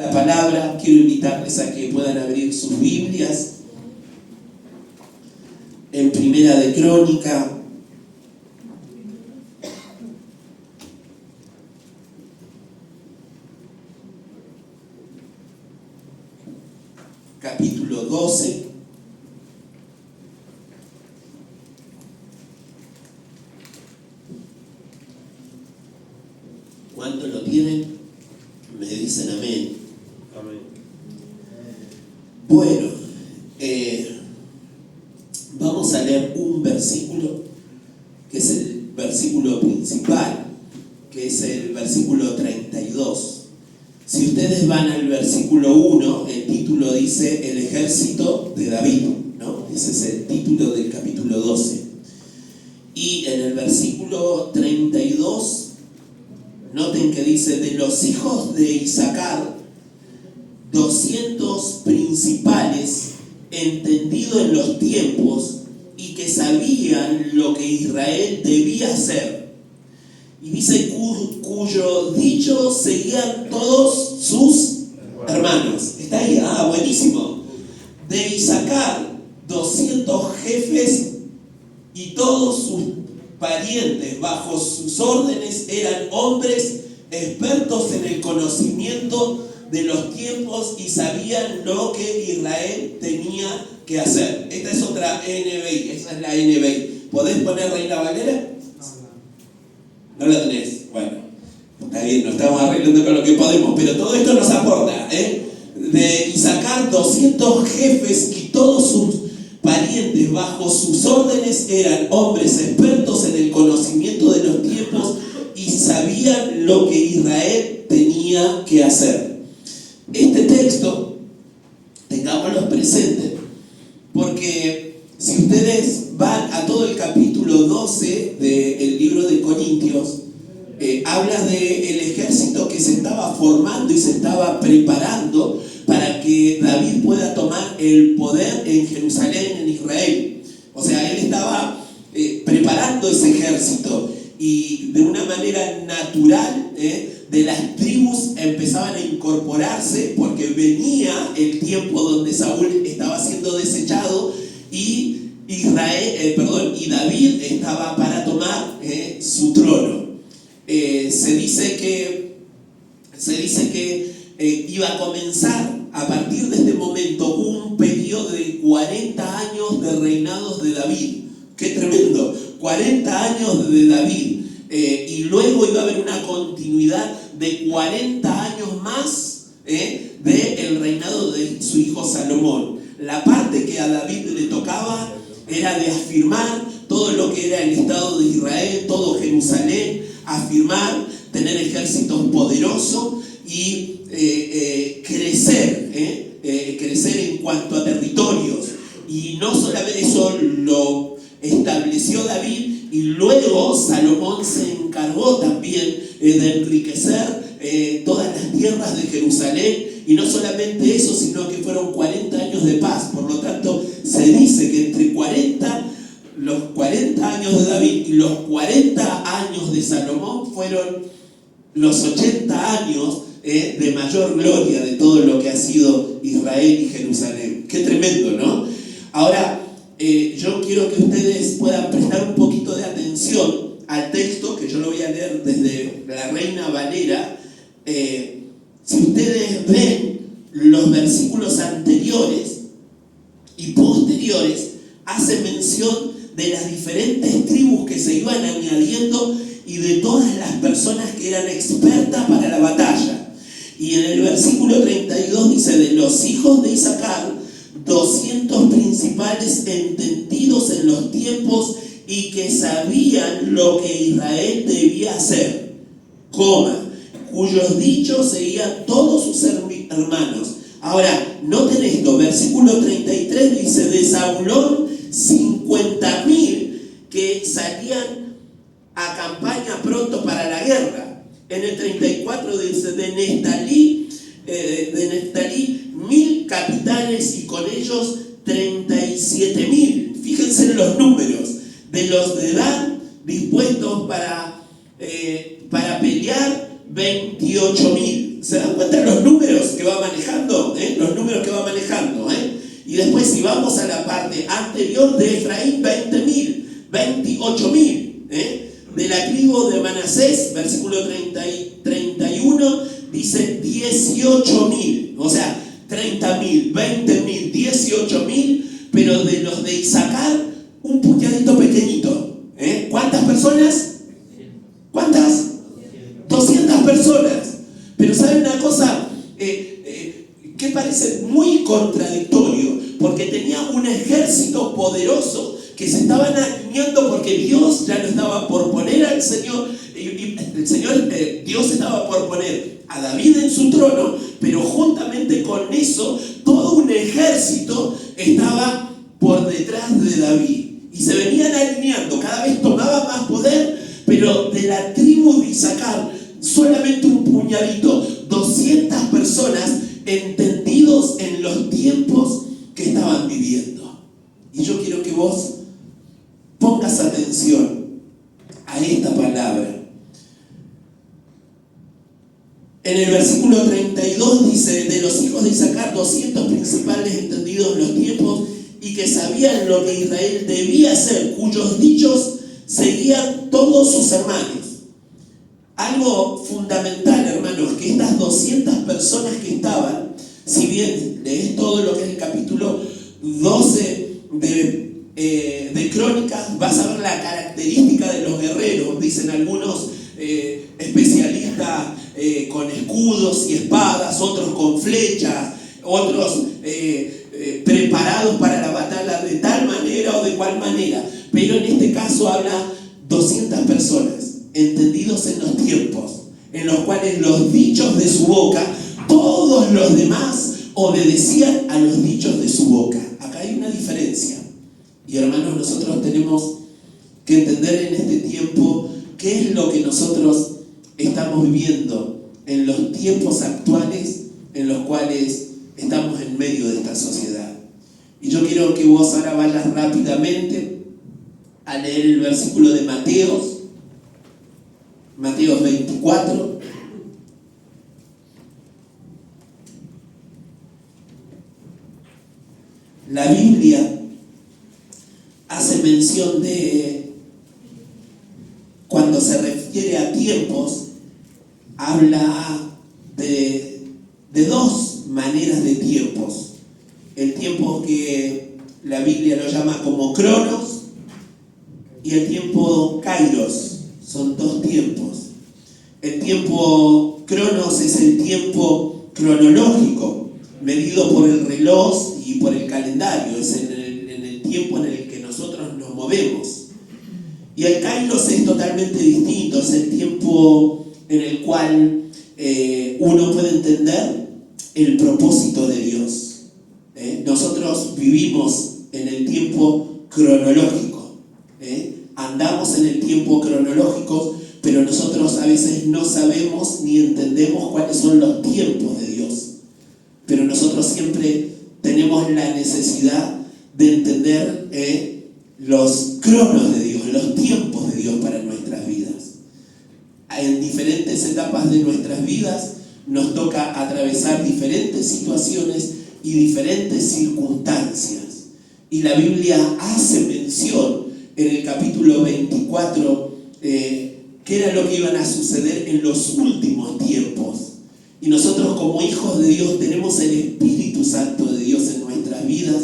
la palabra, quiero invitarles a que puedan abrir sus Biblias en Primera de Crónica, capítulo 12. ¿Cuántos lo tienen? Me dicen amén. Amén. Bueno, vamos a leer un versículo, que es el versículo principal, que es el versículo 32. Si ustedes van al versículo 1, el título dice El ejército de David, ¿no? Ese es el título del capítulo 12. Y en el versículo 32, noten que dice: de los hijos de Isaacar, 200 principales, entendidos en los tiempos y que sabían lo que Israel debía hacer. Y dice cuyo dicho seguían todos sus hermanos. ¿Está ahí? Ah, buenísimo. De Isaacar, 200 jefes y todos sus parientes bajo sus órdenes eran hombres expertos en el conocimiento de los tiempos y sabían lo que Israel tenía que hacer. Esta es otra NBI, esa es la NBI. ¿Podés poner Reina Valera? ¿No la tenés? Bueno, está bien, nos estamos arreglando con lo que podemos, pero todo esto nos aporta, De Isaacar, 200 jefes y todos sus parientes bajo sus órdenes eran hombres expertos en el conocimiento de los tiempos y sabían lo que Israel tenía que hacer. Este texto, tengámoslo presente, porque si ustedes van a todo el capítulo 12 del libro de Corintios, habla del ejército que se estaba formando y se estaba preparando para que David pueda tomar el poder en Jerusalén, en Israel. O sea, él estaba preparando ese ejército y de una manera natural, de las tribus empezaban a incorporarse porque venía el tiempo donde Saúl estaba siendo desechado y David estaba para tomar su trono. Se dice que iba a comenzar a partir de este momento un periodo de 40 años de reinados de David. ¡Qué tremendo! 40 años de David. Y luego iba a haber una continuidad de 40 años más del reinado de su hijo Salomón. La parte que a David le tocaba era de afirmar todo lo que era el Estado de Israel, todo Jerusalén, afirmar, tener ejércitos poderosos y crecer en cuanto a territorios. Y no solamente eso lo estableció David, y luego Salomón se encargó también de enriquecer todas las tierras de Jerusalén. Y no solamente eso, sino que fueron 40 años de paz. Por lo tanto, se dice que entre los 40 años de David y los 40 años de Salomón fueron los 80 años de mayor gloria de todo lo que ha sido Israel y Jerusalén. Qué tremendo, ¿no? Ahora, yo quiero que ustedes puedan prestar un poquito de atención al texto, que yo lo voy a leer desde la Reina Valera. Si ustedes ven los versículos anteriores y posteriores, hace mención de las diferentes tribus que se iban añadiendo y de todas las personas que eran expertas para la batalla. Y en el versículo 32 dice: de los hijos de Isaacar, 200 principales entendidos en los tiempos y que sabían lo que Israel debía hacer, cuyos dichos seguían todos sus hermanos. Ahora, noten esto, versículo 33 dice: de Zabulón, 50.000 que salían a campaña pronto para la guerra. En el 34 dice: de Neftalí, 1.000 capitanes y con ellos 37.000. Fíjense en los números. De los de Dan, dispuestos para pelear, 28.000. ¿Se dan cuenta de los números que va Y después si vamos a la parte anterior de Efraín, 20.000, 28.000. De la tribu de Manasés, versículo 31, dice 18.000. O sea, 30.000, 20.000, 18.000, pero de los de Isaacar, un puñadito pequeñito. ¿Cuántas personas? ¿Cuántas? 200 personas. Pero ¿saben una cosa? Que parece muy contradictorio, porque tenía un ejército poderoso que se estaban alineando porque Dios ya lo estaba por poner al Señor, Dios estaba por poner a David en su trono, pero juntamente con eso, todo un ejército estaba por detrás de David. Y se venían alineando, cada vez tomaba más poder, pero de la tribu de Isaacar, solamente un puñadito, 200 personas entendidos en los tiempos que estaban viviendo. Y yo quiero que vos pongas atención a esta palabra. En el versículo 32 dice: de los hijos de Isaacar, 200 principales entendidos en los tiempos y que sabían lo que Israel debía hacer, cuyos dichos seguían todos sus hermanos. Algo fundamental, hermanos, que estas 200 personas que estaban, si bien lees todo lo que es el capítulo 12 de Crónicas, vas a ver la característica de los guerreros. Dicen algunos especialistas con escudos y espadas, otros con flechas, otros preparados para la batalla de tal manera o de cual manera. Pero en este caso habla 200 personas entendidos en los tiempos, en los cuales los dichos de su boca, todos los demás obedecían a los dichos de su boca. Acá hay una diferencia. Y hermanos, nosotros tenemos que entender en este tiempo qué es lo que nosotros estamos viviendo en los tiempos actuales en los cuales estamos en medio de esta sociedad. Y yo quiero que vos ahora vayas rápidamente a leer el versículo de Mateos 24. La Biblia hace mención de, cuando se refiere a tiempos, habla de dos maneras de tiempos. El tiempo que la Biblia lo llama como Cronos y el tiempo Kairos. Son dos tiempos. El tiempo Cronos es el tiempo cronológico, medido por el reloj y por el calendario. Es en el tiempo en el que nosotros nos movemos. Y el Kairos es totalmente distinto. Es el tiempo en el cual uno puede entender el propósito de Dios. Nosotros vivimos en el tiempo cronológico. Andamos en el tiempo cronológico, pero nosotros a veces no sabemos ni entendemos cuáles son los tiempos de Dios. Pero nosotros siempre tenemos la necesidad de entender los cronos de Dios, los tiempos de Dios para nuestras vidas. En diferentes etapas de nuestras vidas nos toca atravesar diferentes situaciones y diferentes circunstancias. Y la Biblia hace mención en el capítulo 24 qué era lo que iban a suceder en los últimos tiempos. Y nosotros como hijos de Dios tenemos el Espíritu Santo de Dios en nuestras vidas,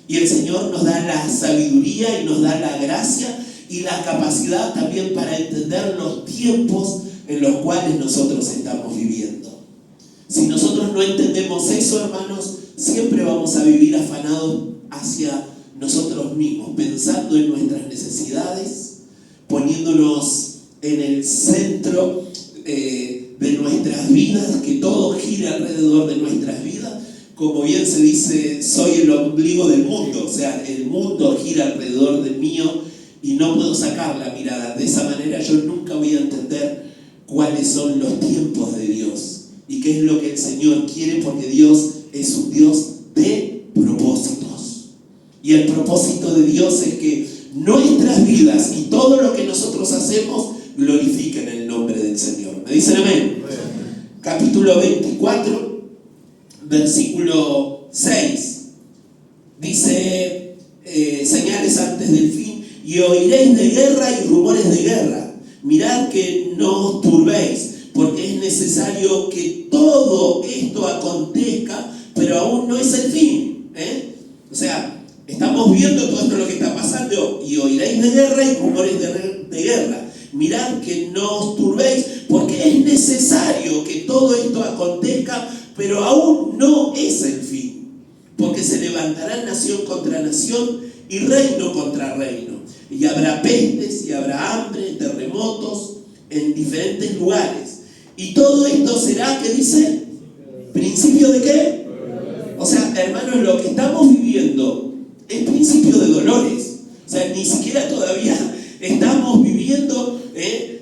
y el Señor nos da la sabiduría y nos da la gracia y la capacidad también para entender los tiempos en los cuales nosotros estamos viviendo. Si nosotros no entendemos eso, hermanos, siempre vamos a vivir afanados hacia nosotros mismos, pensando en nuestras necesidades, poniéndonos en el centro de nuestras vidas, que todo gire alrededor de nuestras vidas. Como bien se dice, soy el ombligo del mundo, o sea, el mundo gira alrededor de mío y no puedo sacar la mirada. De esa manera yo nunca voy a entender cuáles son los tiempos de Dios y qué es lo que el Señor quiere, porque Dios es un Dios de propósitos. Y el propósito de Dios es que nuestras vidas y todo lo que nosotros hacemos glorifiquen el nombre del Señor. ¿Me dicen amén? Capítulo 24, versículo 6. dice señales antes del fin, y oiréis de guerra y rumores de guerra. Mirad que no os turbéis, porque es necesario que todo esto acontezca, pero aún no es el fin. O sea, estamos viendo todo esto lo que está pasando, y oiréis de guerra y rumores de guerra. Mirad que no os turbéis, porque es necesario que todo esto acontezca, pero aún no es el fin. Porque se levantará nación contra nación y reino contra reino. Y habrá pestes y habrá hambre, terremotos en diferentes lugares. Y todo esto será, ¿qué dice? ¿Principio de qué? O sea, hermanos, lo que estamos viviendo es principio de dolores. O sea, ni siquiera todavía estamos viviendo,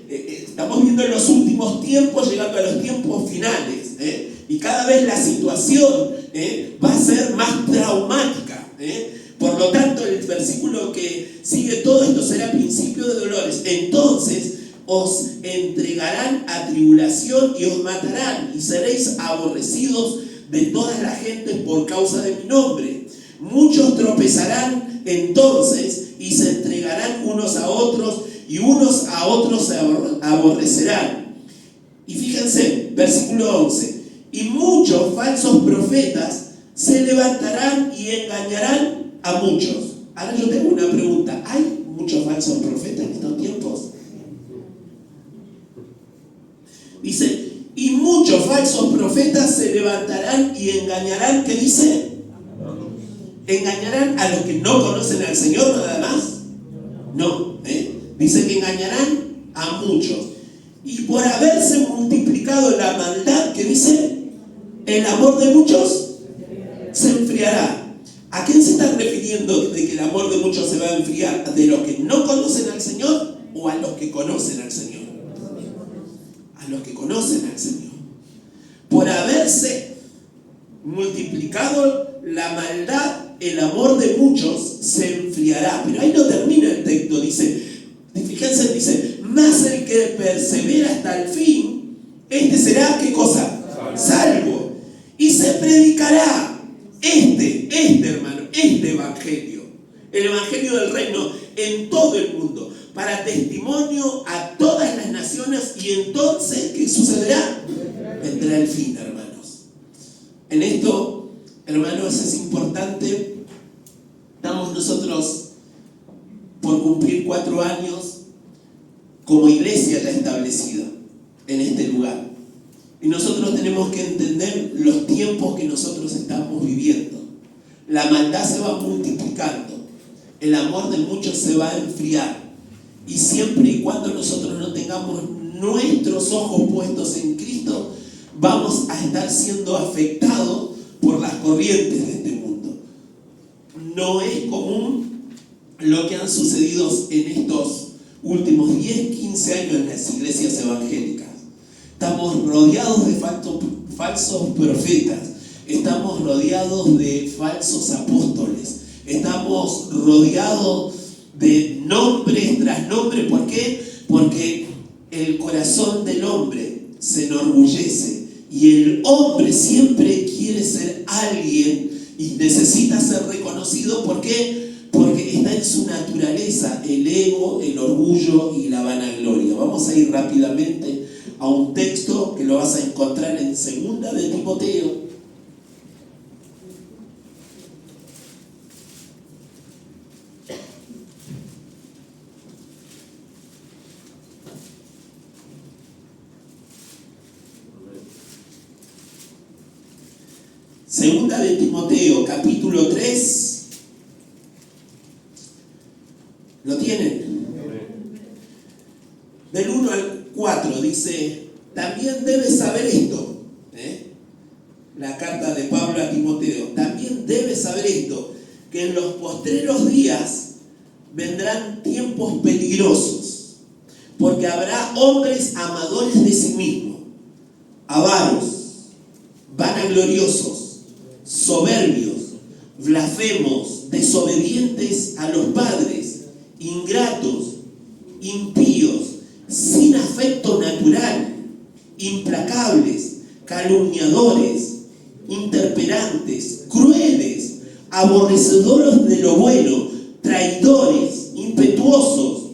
estamos viendo en los últimos tiempos, llegando a los tiempos finales. Y cada vez la situación va a ser más traumática. Por lo tanto, el versículo que sigue, todo esto será principio de dolores. Entonces os entregarán a tribulación y os matarán, y seréis aborrecidos de todas las gentes por causa de mi nombre. Muchos tropezarán entonces y se entregarán unos a otros, y unos a otros se aborrecerán. Y fíjense, versículo 11. Y muchos falsos profetas se levantarán y engañarán a muchos. Ahora yo tengo una pregunta. ¿Hay muchos falsos profetas en estos tiempos? Dice, y muchos falsos profetas se levantarán y engañarán, ¿qué dice? ¿Engañarán a los que no conocen al Señor nada más? No, dice que engañarán a muchos. Y por haberse multiplicado la maldad, ¿qué dice? El amor de muchos se enfriará. ¿A quién se está refiriendo de que el amor de muchos se va a enfriar? ¿De los que no conocen al Señor o a los que conocen al Señor? A los que conocen al Señor. Por haberse multiplicado la maldad, el amor de muchos se enfriará. Pero ahí no termina el texto, dice, fíjense, dice, más el que persevera hasta el fin, este será, ¿qué cosa? Salvo. Y se predicará hermano, este evangelio, el evangelio del reino, en todo el mundo, para testimonio a todas las naciones, y entonces, ¿qué sucederá? Vendrá el fin, hermanos. En esto, hermanos, es importante. Estamos nosotros por cumplir 4 años como iglesia ya establecida en este lugar. Y nosotros tenemos que entender los tiempos que nosotros estamos viviendo. La maldad se va multiplicando. El amor de muchos se va a enfriar. Y siempre y cuando nosotros no tengamos nuestros ojos puestos en Cristo, vamos a estar siendo afectados por las corrientes de este mundo. No es común lo que han sucedido en estos últimos 10, 15 años en las iglesias evangélicas. Estamos rodeados de falsos profetas. Estamos rodeados de falsos apóstoles. Estamos rodeados de nombres tras nombres. ¿Por qué? Porque el corazón del hombre se enorgullece. Y el hombre siempre quiere ser alguien y necesita ser reconocido. ¿Por qué? Porque está en su naturaleza el ego, el orgullo y la vanagloria. Vamos a ir rápidamente a un texto que lo vas a encontrar en 2 de Timoteo. Segunda de Timoteo, capítulo 3. ¿Lo tienen? Del 1 al 4 dice, también debes saber esto. La carta de Pablo a Timoteo. También debes saber esto, que en los postreros días vendrán tiempos peligrosos, porque habrá hombres amadores de sí mismos, avaros, vanagloriosos, soberbios, blasfemos, desobedientes a los padres, ingratos, impíos, sin afecto natural, implacables, calumniadores, interperantes, crueles, aborrecedores de lo bueno, traidores, impetuosos,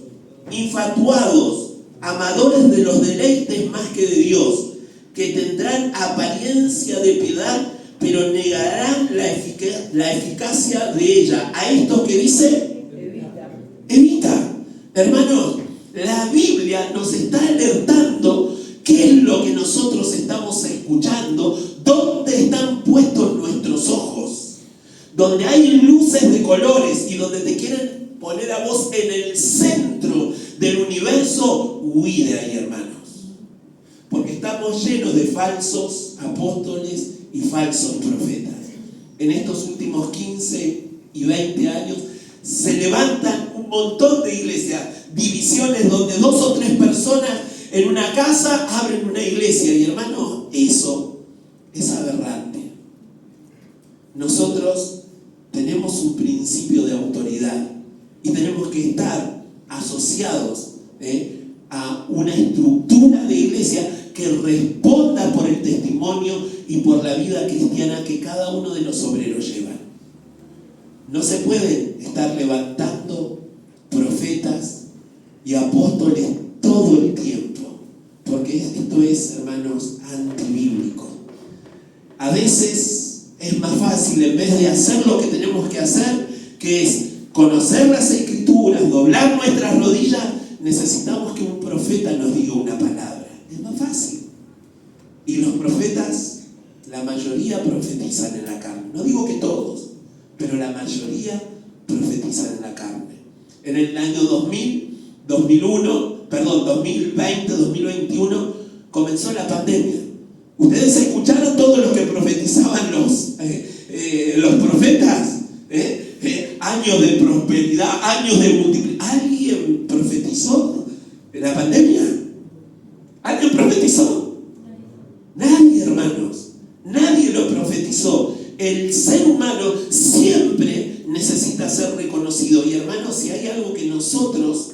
infatuados, amadores de los deleites más que de Dios, que tendrán apariencia de piedad, pero negarán la eficacia de ella. A esto que dice, evita. Hermanos, la Biblia nos está alertando qué es lo que nosotros estamos escuchando, dónde están puestos nuestros ojos, donde hay luces de colores y donde te quieren poner a vos en el centro del universo. Huí de ahí, hermanos, porque estamos llenos de falsos apóstoles y falsos profetas. En estos últimos 15 y 20 años se levantan un montón de iglesias, divisiones donde 2 o 3 personas en una casa abren una iglesia. Y hermano, eso es aberrante. Nosotros tenemos un principio de autoridad y tenemos que estar asociados a una estructura de iglesia que responda por el testimonio y por la vida cristiana que cada uno de los obreros llevan. No se pueden estar levantando profetas y apóstoles todo el tiempo, porque esto es, hermanos, antibíblico. A veces es más fácil, en vez de hacer lo que tenemos que hacer, que es conocer las escrituras, doblar nuestras rodillas, necesitamos que un profeta nos diga una palabra. Es más fácil. Y los profetas, la mayoría profetizan en la carne. No digo que todos, pero la mayoría profetizan en la carne. En el año 2020, 2021, comenzó la pandemia. Ustedes escucharon todos los que profetizaban los profetas. Años de prosperidad, años de multiplicación. ¿Alguien profetizó en la pandemia? ¿Alguien profetizó? Nadie, hermanos. Nadie lo profetizó. El ser humano siempre necesita ser reconocido. Y hermanos, si hay algo que nosotros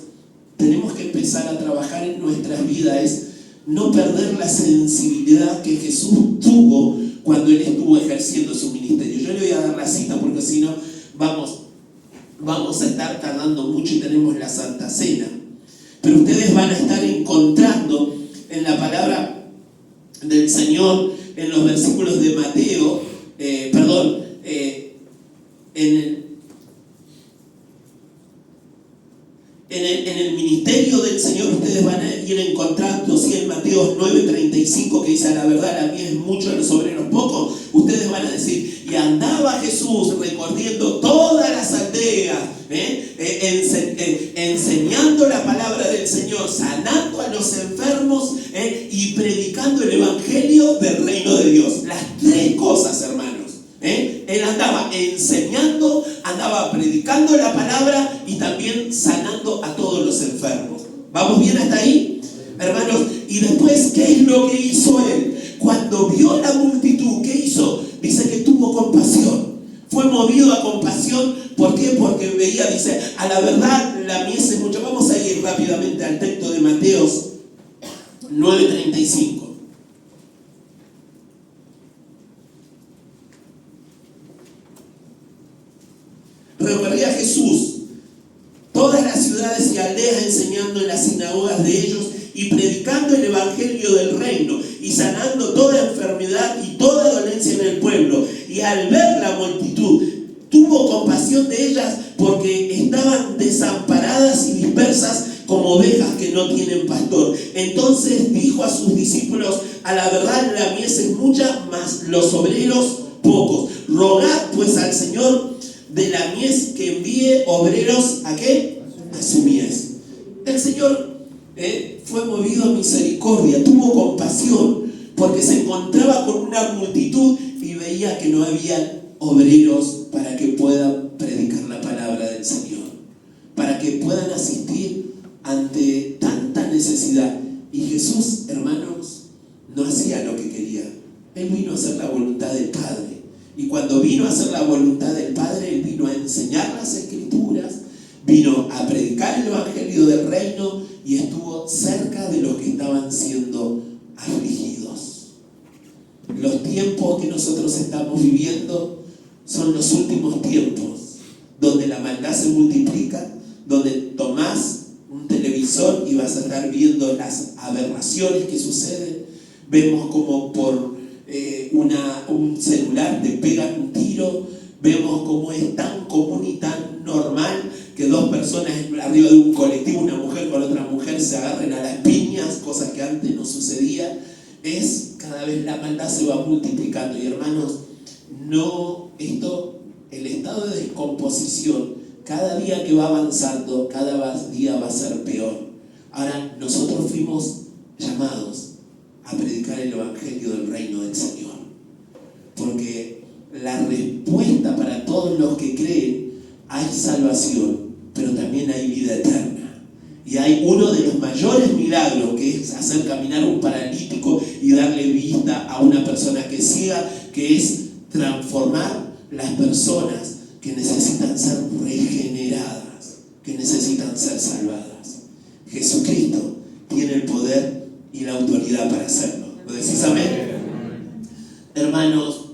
tenemos que empezar a trabajar en nuestras vidas es no perder la sensibilidad que Jesús tuvo cuando Él estuvo ejerciendo su ministerio. Yo le voy a dar la cita porque si no vamos a estar tardando mucho y tenemos la Santa Cena. Pero ustedes van a estar encontrando en la palabra del Señor, en los versículos de Mateo, en el ministerio del Señor ustedes van a ir encontrando, si en Mateo 9:35 que dice: a la verdad la mía es mucho, los obreros pocos. Ustedes van a decir: y andaba Jesús recorriendo todas las aldeas, enseñando la palabra del Señor, sanando a los enfermos y predicando el evangelio del reino de Dios. Las 3 cosas, hermanos. Él andaba enseñando, andaba predicando la palabra y también sanando a todos los enfermos. ¿Vamos bien hasta ahí, hermanos? Y después, ¿qué es lo que hizo Él? Cuando vio la multitud, ¿qué hizo? Dice que tuvo compasión. Fue movido a compasión. ¿Por qué? Porque veía, dice, a la verdad la mies es mucho. Vamos a ir rápidamente al texto de Mateo 9:35. Recorría Jesús todas las ciudades y aldeas, enseñando en las sinagogas de ellos y predicando el evangelio del reino y sanando toda enfermedad y toda dolencia en el pueblo. Y al ver la multitud, tuvo compasión de ellas porque estaban desamparadas y dispersas como ovejas que no tienen pastor. Entonces dijo a sus discípulos: a la verdad la mies es mucha, mas los obreros pocos. Rogad pues al Señor de la mies que envíe obreros ¿a qué? A su mies. El Señor fue movido a misericordia, tuvo compasión, porque se encontraba con una multitud y veía que no había obreros para que puedan predicar la palabra del Señor, para que puedan asistir ante tanta necesidad. Y Jesús, hermanos, no hacía lo que quería. Él vino a hacer la voluntad del Padre. Y cuando vino a hacer la voluntad del Padre, Él vino a enseñar las Escrituras, vino a predicar el evangelio del reino y estuvo cerca de los que estaban siendo afligidos. Los tiempos que nosotros estamos viviendo Son los últimos tiempos, donde la maldad se multiplica, donde tomás un televisor y vas a estar viendo las aberraciones que suceden. Vemos como por un celular te pegan un tiro. Vemos como es tan común y tan normal que dos personas arriba de un colectivo, una mujer con otra mujer, se agarren a las piñas, cosas que antes no sucedían. Cada vez la maldad se va multiplicando. Y hermanos, el estado de descomposición, cada día que va avanzando, cada día va a ser peor. Ahora, nosotros fuimos llamados a predicar el evangelio del reino del Señor, porque la respuesta para todos los que creen, hay salvación, pero también hay vida eterna. Y hay uno de los mayores milagros, que es hacer caminar a un paralítico y darle vista a una persona que ciega, que es transformar las personas que necesitan ser regeneradas, que necesitan ser salvadas. Jesucristo tiene el poder y la autoridad para hacerlo. ¿Lo decís amén? Hermanos,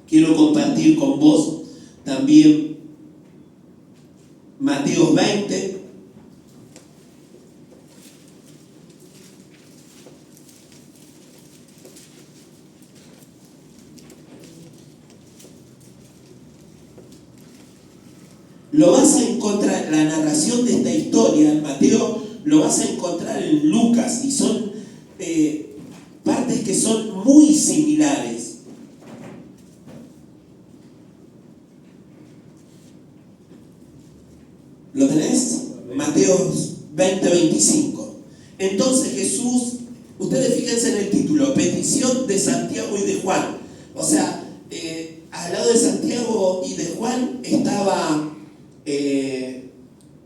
quiero compartir con vos también Mateo 20. Lo vas a encontrar, la narración de esta historia en Mateo, lo vas a encontrar en Lucas, y son partes que son muy similares. ¿Lo tenés? Mateo 20:25. Entonces Jesús, ustedes fíjense en el título, petición de Santiago y de Juan. O sea, al lado de Santiago y de Juan estaba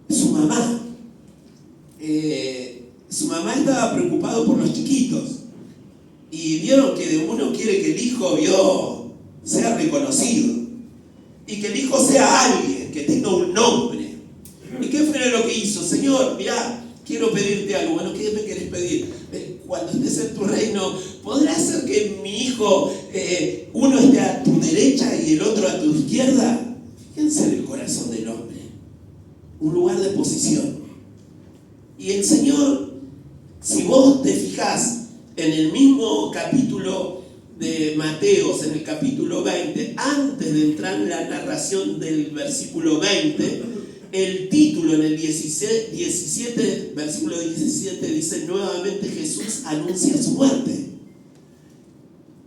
su mamá. Su mamá estaba preocupada por los chiquitos. Y vieron que uno quiere que el hijo sea reconocido. Y que el hijo sea alguien, que tenga un nombre. ¿Y qué fue lo que hizo? Señor, mirá, quiero pedirte algo. Bueno, ¿qué me querés pedir? Cuando estés en tu reino, ¿podrá ser que mi hijo, uno esté a tu derecha y el otro a tu izquierda? Fíjense en el corazón del hombre. Un lugar de posición. Y el Señor, si vos te fijás en el mismo capítulo de Mateo, en el capítulo 20, antes de entrar en la narración del versículo 20, el título en el 17, versículo 17 dice: nuevamente Jesús anuncia su muerte.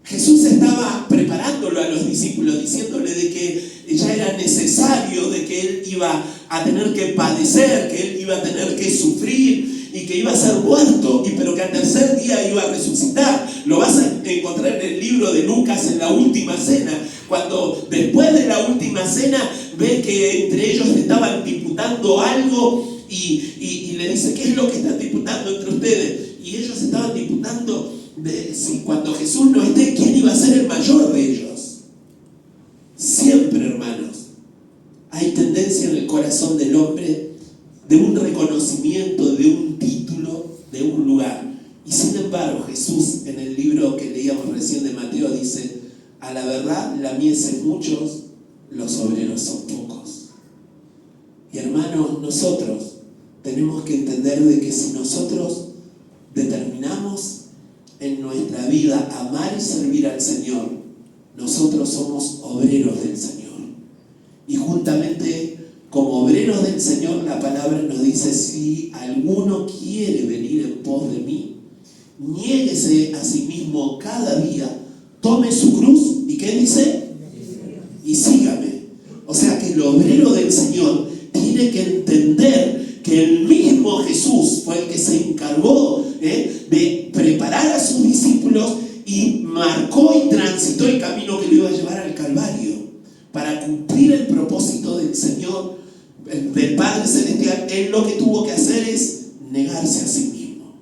Jesús estaba preparándolo a los discípulos, diciéndole de que ya era necesario, de que Él iba a tener que padecer, que Él iba a tener que sufrir y que iba a ser muerto, pero que al tercer día iba a resucitar. Lo vas a encontrar en el libro de Lucas, en la última cena, cuando después de la última cena ve que entre ellos estaban disputando algo y le dice: ¿qué es lo que están disputando entre ustedes? Y ellos estaban disputando de si cuando Jesús no esté, ¿quién iba a ser el mayor de ellos? Siempre, hermanos, hay tendencia en el corazón del hombre de un reconocimiento, de un título, de un lugar. Y sin embargo, Jesús, en el libro que leíamos recién de Mateo, dice: a la verdad, la mies es muchos, los obreros son pocos. Y hermanos, nosotros tenemos que entender de que si nosotros determinamos en nuestra vida amar y servir al Señor, nosotros somos obreros del Señor. Y juntamente como obreros del Señor, la palabra nos dice: si alguno quiere venir en pos de mí, niéguese a sí mismo cada día, tome su cruz, ¿y qué dice? Y sígame. O sea que el obrero del Señor tiene que entender que el mismo Jesús fue el que se encargó de preparar a sus discípulos y marcó y transitó el camino que lo iba a llevar al Calvario para cumplir el propósito del Señor, del Padre Celestial. Él lo que tuvo que hacer es negarse a sí mismo,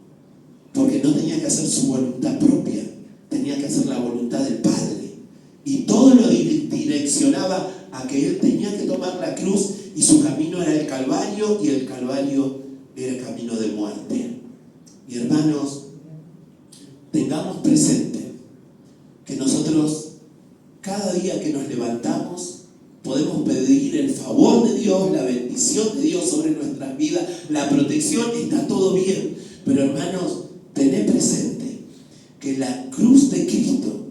porque no tenía que hacer su voluntad propia, tenía que hacer la voluntad del Padre, y todo lo direccionaba a que Él tenía que tomar la cruz, y su camino era el Calvario, y el Calvario era el camino de muerte. Y hermanos, tengamos presente que nosotros cada día día que nos levantamos podemos pedir el favor de Dios, la bendición de Dios sobre nuestras vidas, la protección, está todo bien. Pero hermanos, tened presente que la cruz de Cristo,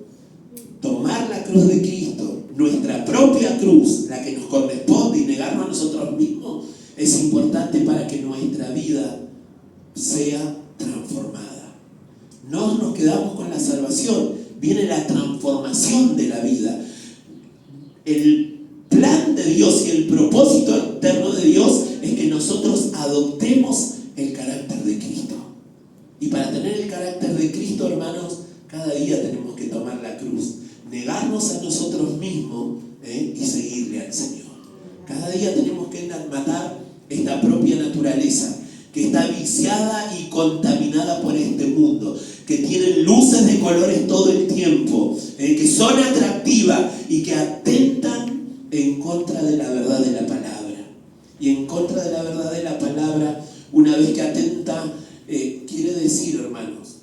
tomar la cruz de Cristo, nuestra propia cruz, la que nos corresponde, y negarnos a nosotros mismos, es importante para que nuestra vida sea transformada. No nos quedamos con la salvación, viene la transformación de la vida. El plan de Dios y el propósito eterno de Dios es que nosotros adoptemos el carácter de Cristo. Y para tener el carácter de Cristo, hermanos, cada día tenemos que tomar la cruz, negarnos a nosotros mismos y seguirle al Señor. Cada día tenemos que matar esta propia naturaleza que está viciada y contaminada por este mundo, que tiene luces de colores todo el tiempo, que son atractivas y que atentan en contra de la verdad de la palabra. Y en contra de la verdad de la palabra, una vez que atenta, quiere decir, hermanos,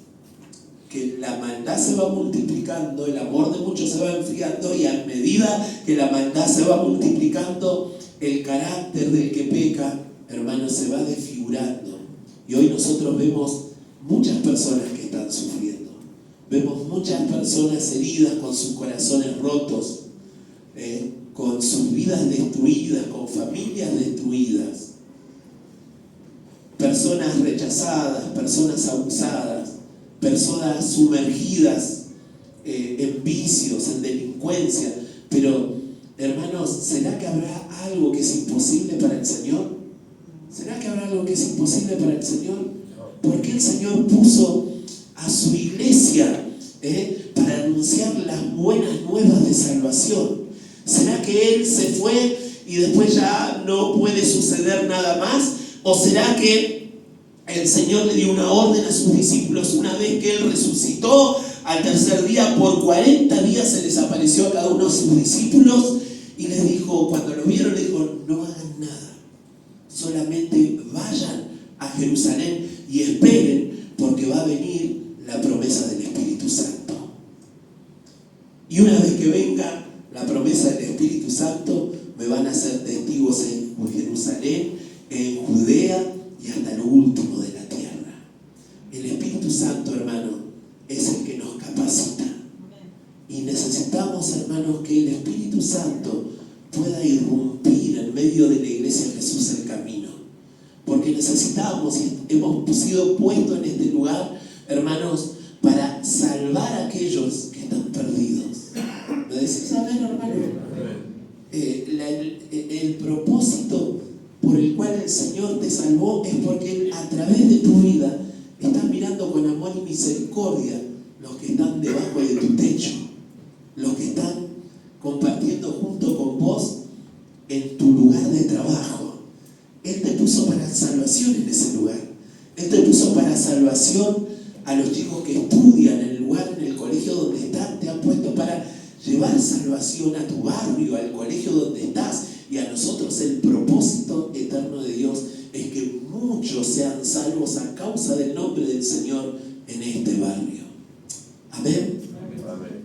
que la maldad se va multiplicando, el amor de muchos se va enfriando, y a medida que la maldad se va multiplicando, el carácter del que peca, hermanos, se va desfigurando. Y hoy nosotros vemos muchas personas que están sufriendo. Vemos muchas personas heridas, con sus corazones rotos, con sus vidas destruidas, con familias destruidas. Personas rechazadas, personas abusadas, personas sumergidas en vicios, en delincuencia. Pero, hermanos, ¿será que habrá algo que es imposible para el Señor? ¿Será que habrá algo que es imposible para el Señor? ¿Por qué el Señor puso a su iglesia para anunciar las buenas nuevas de salvación? ¿Será que Él se fue y después ya no puede suceder nada más? ¿O será que el Señor le dio una orden a sus discípulos una vez que Él resucitó? Al tercer día, por 40 días se les apareció a cada uno de sus discípulos y les dijo, cuando lo vieron, les dijo, no hagan nada, solamente vayan a Jerusalén y esperen, porque va a venir la promesa del Espíritu Santo. Y una vez que venga la promesa del Espíritu Santo, me van a ser testigos en Jerusalén, en Judea y hasta lo último de la tierra. El Espíritu Santo, hermano, es el que nos capacita. Y necesitamos, hermanos, que el Espíritu Santo pueda irrumpir en medio de la iglesia de Jesús el camino. Porque necesitamos y hemos sido puestos en este lugar, hermanos, para salvar a aquellos que están perdidos. ¿Me decís a ver, hermano? El propósito por el cual el Señor te salvó es porque Él, a través de tu vida, está mirando con amor y misericordia los que están debajo de tu techo, los que están compartiendo junto con vos en tu lugar de trabajo. Él te puso para salvación en ese lugar. Él te puso para salvación a los chicos que estudian en el lugar, en el colegio donde están. Te ha puesto para llevar salvación a tu barrio, al colegio donde estás. Y a nosotros el propósito eterno de Dios es que muchos sean salvos a causa del nombre del Señor en este barrio. Amén. Amén.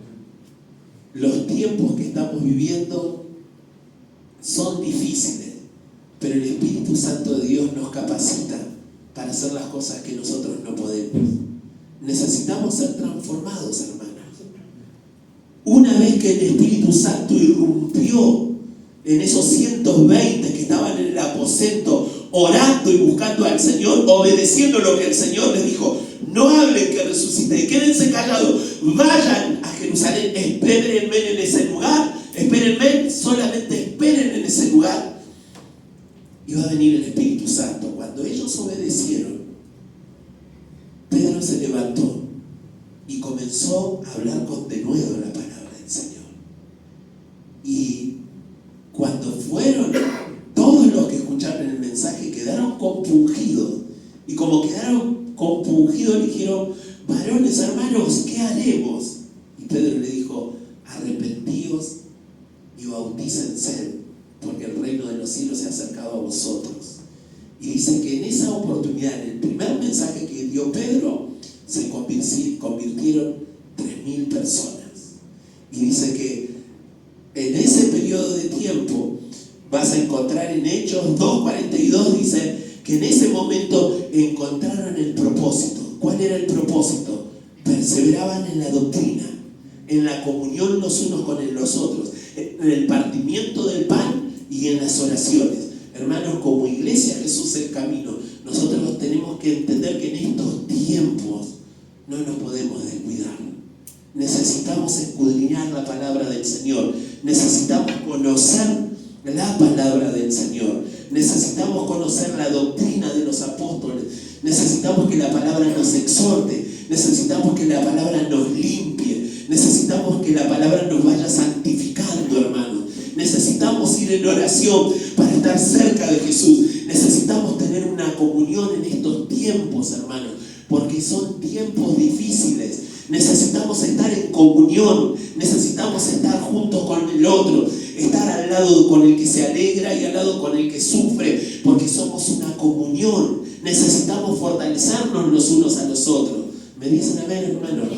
Los tiempos que estamos viviendo son difíciles, pero el Espíritu Santo de Dios nos capacita para hacer las cosas que nosotros no podemos. Necesitamos ser transformados, hermanos. Una vez que el Espíritu Santo irrumpió en esos 120 que estaban en el aposento orando y buscando al Señor, obedeciendo lo que el Señor les dijo, no hablen que resucité, quédense callados, vayan a Jerusalén, espérenme en ese lugar, espérenme, solamente esperen en ese lugar. Y va a venir el Espíritu Santo. Cuando ellos obedecieron, Pedro se levantó y comenzó a hablar con denuedo la palabra del Señor. Y cuando fueron, todos los que escucharon el mensaje quedaron compungidos. Y como quedaron compungidos, le dijeron, varones, hermanos, ¿qué haremos? Y Pedro le dijo, arrepentíos y bautícense, porque el reino de los cielos se ha acercado a vosotros. Y dice que en esa oportunidad, en el primer mensaje que dio Pedro, se convirtieron 3.000 personas. Y dice que En ese periodo de tiempo vas a encontrar en Hechos 2:42, dice que en ese momento encontraron el propósito. ¿Cuál era el propósito? Perseveraban en la doctrina, en la comunión los unos con los otros, en el partimiento del pan y en las oraciones. Hermanos, como iglesia Jesús el Camino, nosotros tenemos que entender que en estos tiempos no nos podemos descuidar. Necesitamos escudriñar la palabra del Señor. Necesitamos conocer la palabra del Señor. Necesitamos conocer la doctrina de los apóstoles. Necesitamos que la palabra nos exhorte. Necesitamos que la palabra nos limpie. Necesitamos que la palabra nos vaya santificando, hermanos. Necesitamos ir en oración para estar cerca de Jesús. Necesitamos tener una comunión en estos tiempos, hermanos, porque son tiempos difíciles. Necesitamos estar en comunión, necesitamos estar juntos con el otro, estar al lado con el que se alegra y al lado con el que sufre, porque somos una comunión. Necesitamos fortalecernos los unos a los otros. ¿Me dicen amén, hermanos?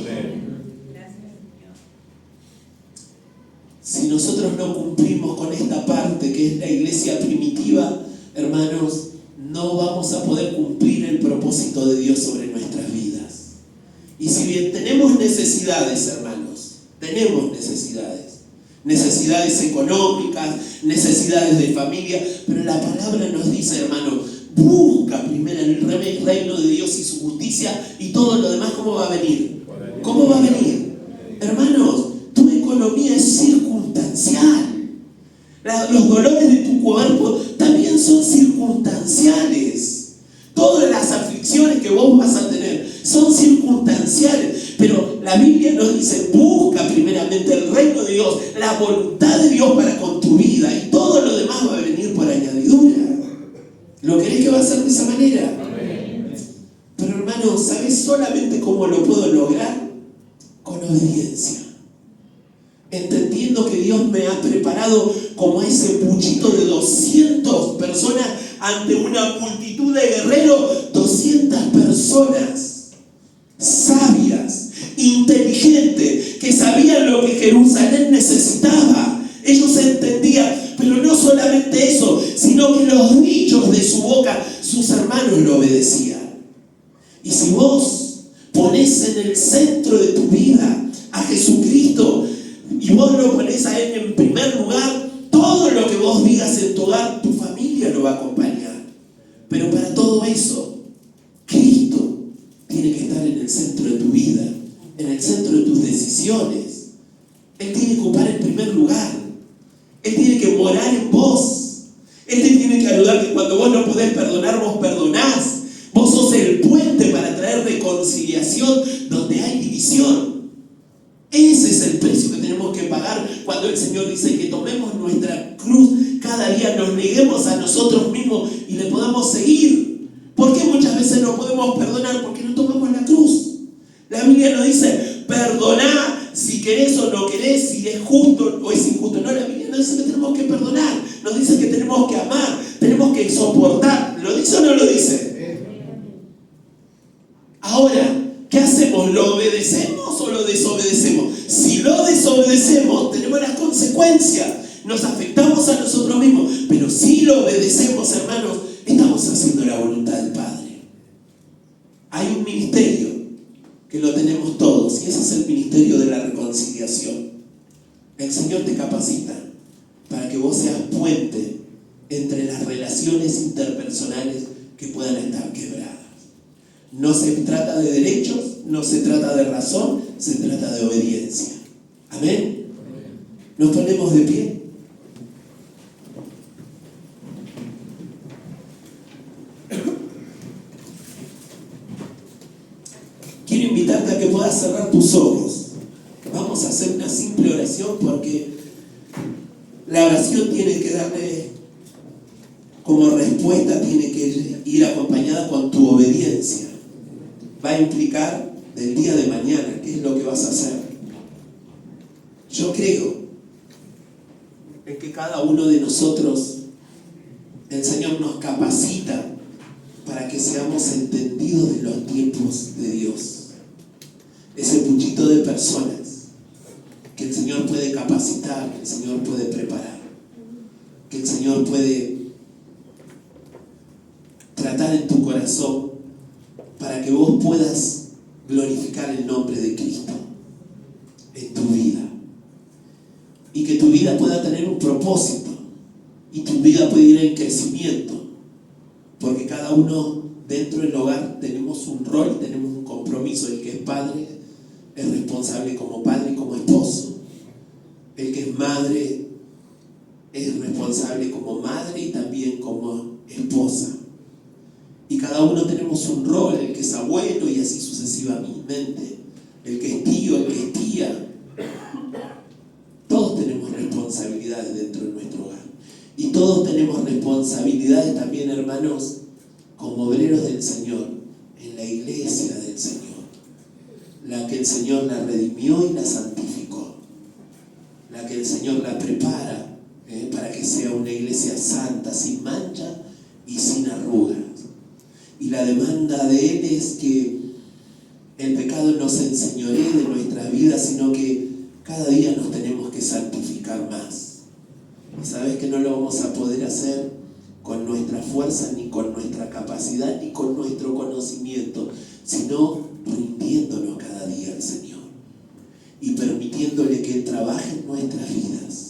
Si nosotros no cumplimos con esta parte que es la iglesia primitiva, hermanos, no vamos a poder cumplir el propósito de Dios sobre nuestras vidas. Y si bien tenemos necesidades, hermanos, tenemos necesidades económicas, necesidades de familia, pero la palabra nos dice, hermano, busca primero el reino de Dios y su justicia, y todo lo demás, ¿cómo va a venir? ¿Cómo va a venir? Hermanos, tu economía es circunstancial. Los dolores de tu cuerpo también son circunstanciales. Todas las aflicciones que vos vas a tener son circunstanciales, pero la Biblia nos dice, busca primeramente el reino de Dios, la voluntad de Dios para con tu vida, y todo lo demás va a venir por añadidura. ¿Lo querés que va a ser de esa manera? Amén. Pero hermano, ¿sabes solamente cómo lo puedo lograr? Con obediencia. Entendiendo que Dios me ha preparado como ese puchito de 200 personas ante una multitud de guerreros, 200 personas sabias, inteligentes, que sabían lo que Jerusalén necesitaba. Ellos entendían, pero no solamente eso, sino que los dichos de su boca, sus hermanos lo obedecían. Y si vos ponés en el centro de tu vida a Jesucristo, y vos lo ponés a Él en primer lugar, todo lo que vos digas en tu hogar, tu familia lo va a acompañar. Pero para todo eso, Cristo tiene que estar en el centro de tu vida, en el centro de tus decisiones. Él tiene que ocupar el primer lugar. Él tiene que morar en vos. Él te tiene que ayudar, que cuando vos no podés perdonar, vos perdonás. Vos sos el puente para traer reconciliación donde hay división. Ese es el precio que tenemos que pagar cuando el Señor dice que tomemos nuestra cruz cada día, nos neguemos a nosotros mismos y le podamos seguir. ¿Por qué muchas veces no podemos perdonar? Porque no tomamos la cruz. La Biblia nos dice, perdoná si querés o no querés, si es justo o es injusto. No, la Biblia nos dice que tenemos que perdonar, nos dice que tenemos que amar, tenemos que soportar. ¿Lo dice o no lo dice? Ahora, ¿qué hacemos? ¿Lo obedecemos o lo desobedecemos? Si lo desobedecemos, tenemos las consecuencias. Nos afectamos a nosotros mismos. Pero si lo obedecemos, hermanos, estamos haciendo la voluntad del Padre. Hay un ministerio que lo tenemos todos, y ese es el ministerio de la reconciliación. El Señor te capacita para que vos seas puente entre las relaciones interpersonales que puedan estar quebradas. No se trata de derechos, no se trata de razón, se trata de obediencia. ¿Amén? Nos ponemos de pie. Quiero invitarte a que puedas cerrar tus ojos. Vamos a hacer una simple oración, porque la oración tiene que darle como respuesta, tiene que ir acompañada con tu obediencia. Va a implicar del día de mañana qué es lo que vas a hacer. Yo creo en que cada uno de nosotros, el Señor nos capacita para que seamos entendidos de los tiempos de Dios. Ese puchito de personas que el Señor puede capacitar capacitar, que el Señor puede preparar, que el Señor puede tratar en tu corazón para que vos puedas glorificar el nombre de Cristo en tu vida, y que tu vida pueda tener un propósito, y tu vida puede ir en crecimiento, porque cada uno dentro del hogar tenemos un rol, tenemos un compromiso. El que es padre es responsable como padre y como esposo. El que es madre es responsable como madre y también como esposa. Y cada uno tenemos un rol, el que es abuelo y así sucesivamente, el que es tío, el que es tía. Todos tenemos responsabilidades dentro de nuestro hogar. Y todos tenemos responsabilidades también, hermanos, como obreros del Señor, en la iglesia del Señor, la que el Señor la redimió y la santificó, la que el Señor la prepara para que sea una iglesia santa, sin mancha y sin arrugas. Y la demanda de Él es que el pecado no se enseñoree de nuestras vidas, sino que cada día nos tenemos que santificar más. Y sabes que no lo vamos a poder hacer con nuestra fuerza, ni con nuestra capacidad, ni con nuestro conocimiento, sino rindiéndonos cada día al Señor y permitiéndole que Él trabaje en nuestras vidas.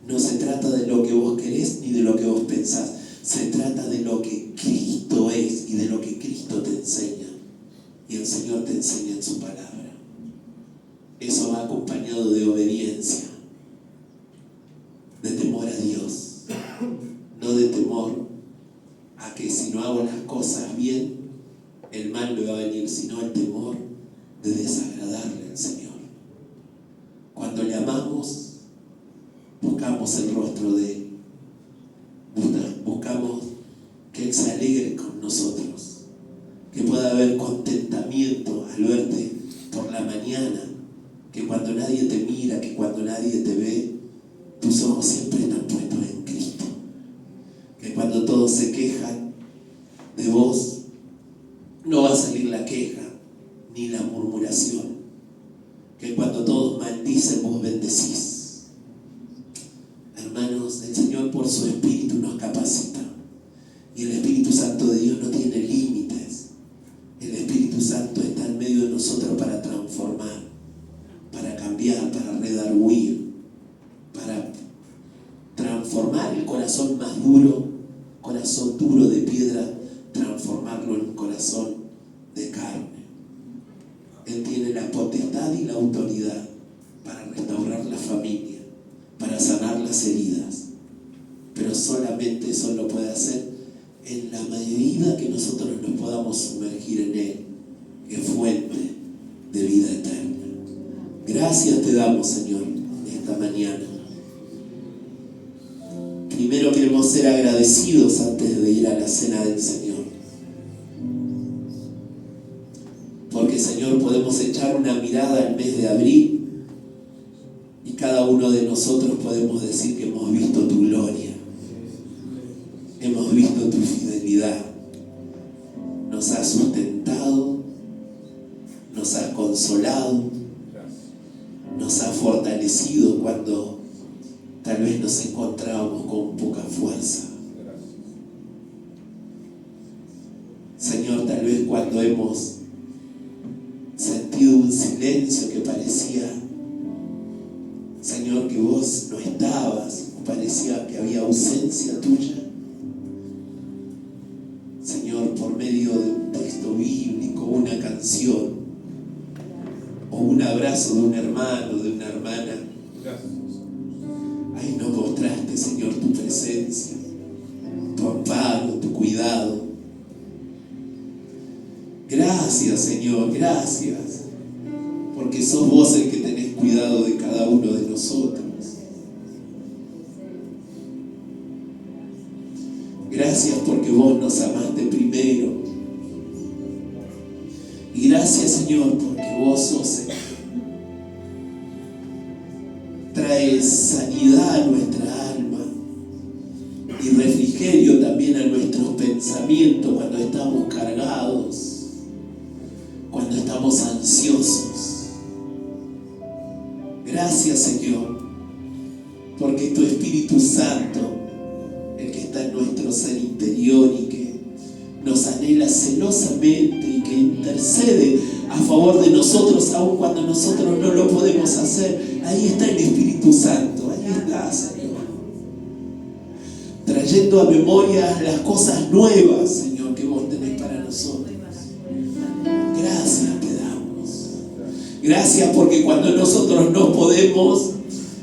No se trata de lo que vos querés ni de lo que vos pensás, se trata de lo que Cristo es y de lo que Cristo te enseña, y el Señor te enseña en su palabra. Eso va acompañado de obediencia, de temor a Dios, no de temor a que si no hago las cosas bien, el mal me va a venir, sino el temor de desagradarle al Señor. Cuando le amamos, buscamos el rostro de Él, buscamos que Él se alegre con nosotros, que pueda haber contentamiento al verte por la mañana, que cuando nadie te mira, que cuando nadie te ve, tus ojos siempre están puestos en Cristo, que cuando todos se quejan de vos, no va a salir la queja ni la murmuración, que cuando todos maldicen, vos bendecís. Hermanos, el Señor por su Espíritu nos capacita, y el Espíritu Santo de Dios no tiene límites. El Espíritu Santo está en medio de nosotros para transformar, para cambiar, para redarguir, para transformar el corazón más duro, corazón duro de piedra, transformarlo en un corazón de carne. Él tiene la potestad y la autoridad para restaurar la familia, para sanar las heridas, pero solamente eso lo puede hacer en la medida que nosotros nos podamos sumergir en Él, que es fuente de vida eterna. Gracias te damos, Señor, esta mañana. Primero queremos ser agradecidos antes de ir a la cena del Señor, porque, Señor, podemos echar una mirada al mes de abril y cada uno de nosotros podemos decir que hemos visto tu gloria, hemos visto tu fidelidad. Nos has sustentado, nos has consolado, nos has fortalecido cuando tal vez nos encontrábamos con poca fuerza. Señor, tal vez cuando hemos sentido un silencio que parecía, Señor, que vos no estabas, parecía que había ausencia tuya. Señor, por medio de un texto bíblico, una canción, o un abrazo de un hermano, de una hermana, ahí nos mostraste, Señor, tu presencia, tu amparo, tu cuidado. Gracias, Señor, gracias, porque sos vos el que tenés cuidado de cada uno de nosotros. Gracias porque vos nos amaste primero. Y gracias, Señor, porque vos sos el que traes sanidad a nuestra alma y refrigerio también a nuestros pensamientos cuando estamos cargados, cuando estamos ansiosos. Gracias Gracias, Señor, porque tu Espíritu Santo, el que está en nuestro ser interior y que nos anhela celosamente y que intercede a favor de nosotros, aun cuando nosotros no lo podemos hacer, ahí está el Espíritu Santo, ahí está, Señor, trayendo a memoria las cosas nuevas, Señor, que vos tenés para nosotros. Gracias te damos. Gracias porque cuando nosotros no podemos,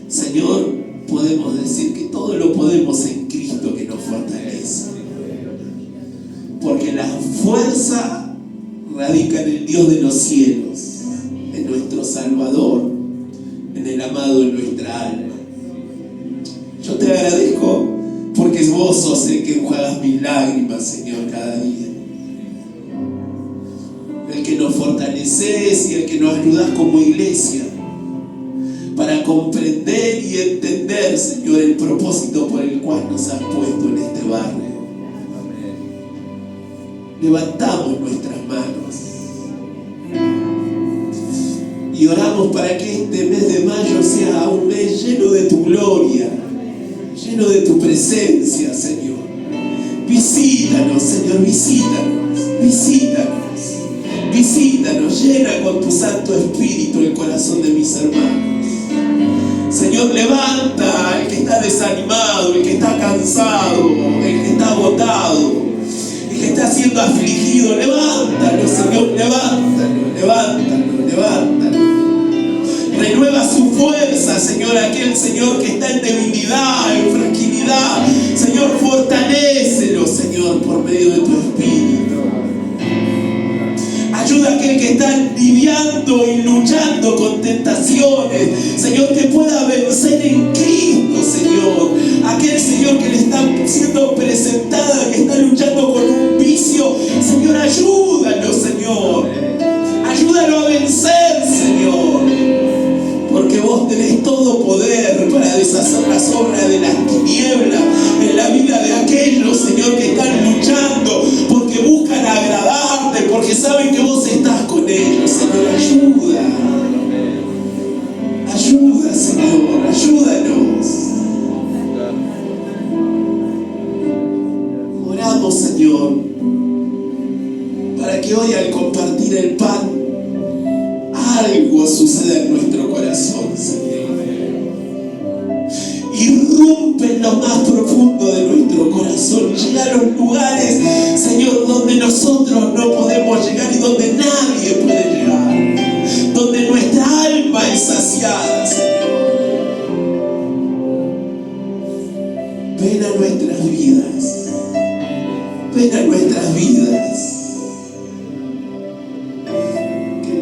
Señor, podemos decir que todo lo podemos en Cristo que nos fortalece. Porque la fuerza radica en el Dios de los cielos, en nuestro Salvador, en el amado en nuestra alma. Yo te agradezco porque vos sos el que enjuagas mis lágrimas, Señor, cada día. El que nos fortaleces y el que nos ayudas como iglesia para comprender y entender, Señor, el propósito por el cual nos has puesto en este barrio. Levantamos nuestras manos y oramos para que este mes de mayo sea un mes lleno de tu gloria, lleno de tu presencia, Señor. Visítanos, Señor, visítanos, llena con tu Santo Espíritu el corazón de mis hermanos. Señor, levanta al que está desanimado, el que está cansado, el que está agotado, el que está siendo afligido. Levántalo, Señor, levántalo. Renueva su fuerza, Señor, aquel Señor que está en debilidad, en fragilidad. Señor, fortalécelo, Señor, por medio de tu Espíritu. Ayuda a aquel que está lidiando y luchando con tentaciones, Señor, que pueda vencer en Cristo, Señor. Aquel, Señor, que le está siendo presentada, que está luchando con un vicio, Señor, ayúdalo, Señor. Ayúdalo a vencer, Señor. Porque vos tenés todo poder para deshacer las obras de las tinieblas en la vida de aquellos, Señor, que están luchando, porque buscan agradarte, porque saben que vos estás con ellos. Señor, ayuda, Señor, ayúdanos. Oramos, Señor, para que hoy al compartir el pan, algo sucede en nuestro corazón, Señor. Irrumpe en lo más profundo de nuestro corazón. Llega a los lugares, Señor, donde nosotros no podemos llegar y donde nadie puede llegar. Donde nuestra alma es saciada, Señor. Ven a nuestras vidas. Ven a nuestras vidas.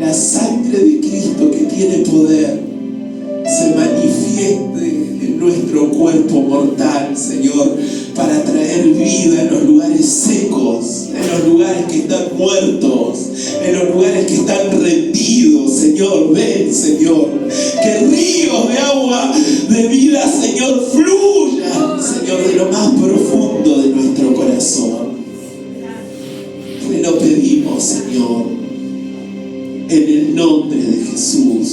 La sangre de Cristo que tiene poder se manifieste en nuestro cuerpo mortal, Señor, para traer vida en los lugares secos, en los lugares que están muertos, en los lugares que están rendidos. Señor, ven, Señor, que ríos de agua de vida, Señor, fluyan, Señor, de lo más profundo de nuestro corazón. Te lo pedimos, Señor, en el nombre de Jesús.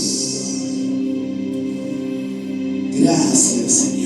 Gracias, Señor.